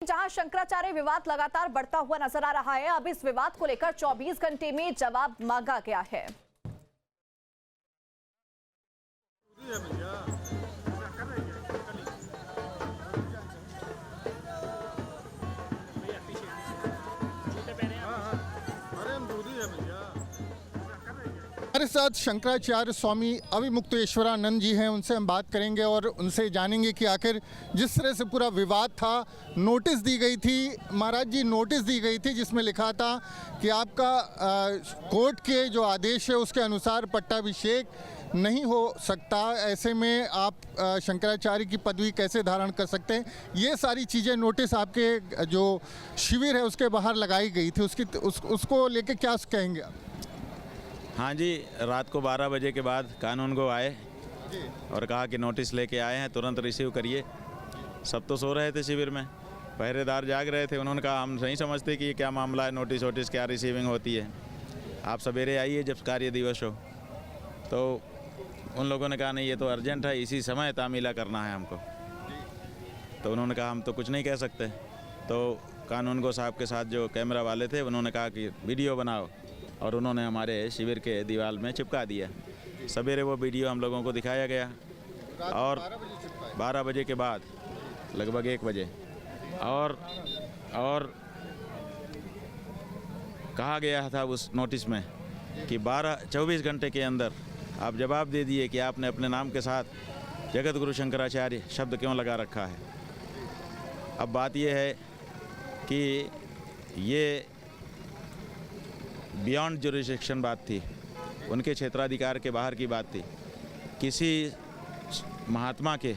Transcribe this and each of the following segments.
जहां शंकराचार्य विवाद लगातार बढ़ता हुआ नजर आ रहा है। अब इस विवाद को लेकर 24 घंटे में जवाब मांगा गया है। हमारे साथ शंकराचार्य स्वामी अविमुक्तेश्वरानंद जी हैं। उनसे हम बात करेंगे और उनसे जानेंगे कि आखिर जिस तरह से पूरा विवाद था, नोटिस दी गई थी महाराज जी, नोटिस दी गई थी जिसमें लिखा था कि आपका कोर्ट के जो आदेश है उसके अनुसार पट्टाभिषेक नहीं हो सकता, ऐसे में आप शंकराचार्य की पदवी कैसे धारण कर सकते हैं। ये सारी चीज़ें नोटिस आपके जो शिविर है उसके बाहर लगाई गई थी, उसको लेके क्या कहेंगे आप? हाँ जी, रात को 12 बजे के बाद कानून को आए और कहा कि नोटिस लेके आए हैं, तुरंत रिसीव करिए। सब तो सो रहे थे शिविर में, पहरेदार जाग रहे थे। उन्होंने कहा हम नहीं समझते कि ये क्या मामला है, नोटिस वोटिस क्या रिसीविंग होती है, आप सवेरे आइए जब कार्य दिवस हो। तो उन लोगों ने कहा नहीं, ये तो अर्जेंट है, इसी समय तामीला करना है हमको। तो उन्होंने कहा हम तो कुछ नहीं कह सकते। तो कानून को साहब के साथ जो कैमरा वाले थे उन्होंने कहा कि वीडियो बनाओ, और उन्होंने हमारे शिविर के दीवार में चिपका दिया। सवेरे वो वीडियो हम लोगों को दिखाया गया और 12 बजे के बाद लगभग 1 बजे और कहा गया था उस नोटिस में कि 24 घंटे के अंदर आप जवाब दे दिए कि आपने अपने नाम के साथ जगत गुरु शंकराचार्य शब्द क्यों लगा रखा है। अब बात यह है कि ये बियॉन्ड जुरिस्डिक्शन बात थी, उनके क्षेत्राधिकार के बाहर की बात थी। किसी महात्मा के,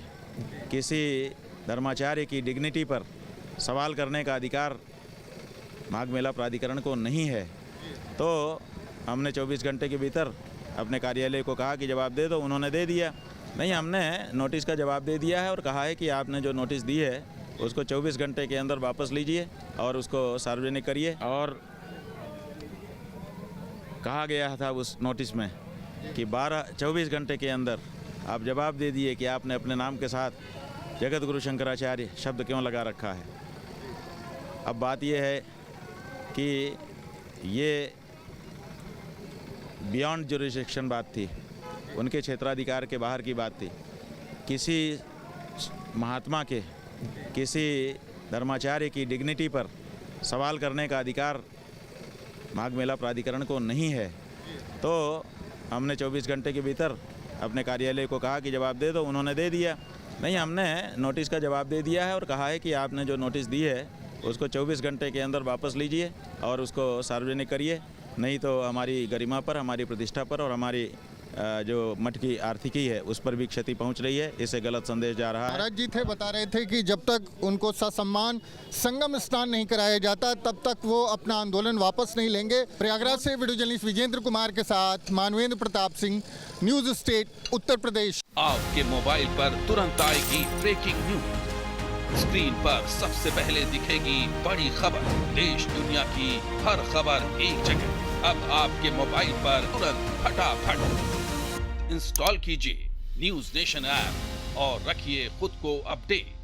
किसी धर्माचार्य की डिग्निटी पर सवाल करने का अधिकार माघ मेला प्राधिकरण को नहीं है। तो हमने 24 घंटे के भीतर अपने कार्यालय को कहा कि जवाब दे दो, उन्होंने दे दिया। नहीं, हमने नोटिस का जवाब दे दिया है और कहा है कि आपने जो नोटिस दी है उसको 24 घंटे के अंदर वापस लीजिए और उसको सार्वजनिक करिए। और कहा गया था उस नोटिस में कि 24 घंटे के अंदर आप जवाब दे दिए कि आपने अपने नाम के साथ जगत गुरु शंकराचार्य शब्द क्यों लगा रखा है। अब बात यह है कि ये बियॉन्ड जुरिस्डिक्शन बात थी, उनके क्षेत्राधिकार के बाहर की बात थी। किसी महात्मा के, किसी धर्माचार्य की डिग्निटी पर सवाल करने का अधिकार माघ मेला प्राधिकरण को नहीं है। तो हमने 24 घंटे के भीतर अपने कार्यालय को कहा कि जवाब दे दो, उन्होंने दे दिया। नहीं, हमने नोटिस का जवाब दे दिया है और कहा है कि आपने जो नोटिस दी है उसको 24 घंटे के अंदर वापस लीजिए और उसको सार्वजनिक करिए, नहीं तो हमारी गरिमा पर, हमारी प्रतिष्ठा पर और हमारी जो मठ की आर्थिकी है उस पर भी क्षति पहुंच रही है। इससे गलत संदेश जा रहा है। महाराज जी थे बता रहे थे कि जब तक उनको ससम्मान संगम स्नान नहीं कराया जाता तब तक वो अपना आंदोलन वापस नहीं लेंगे। प्रयागराज से वीडियो जर्नलिस्ट विजेंद्र कुमार के साथ मानवेंद्र प्रताप सिंह, न्यूज स्टेट, उत्तर प्रदेश। आपके मोबाइल पर तुरंत आएगी ब्रेकिंग न्यूज, स्क्रीन पर सबसे पहले दिखेगी बड़ी खबर, देश दुनिया की हर खबर एक जगह। अब आपके मोबाइल पर तुरंत फटाफट इंस्टॉल कीजिए न्यूज नेशन ऐप और रखिए खुद को अपडेट।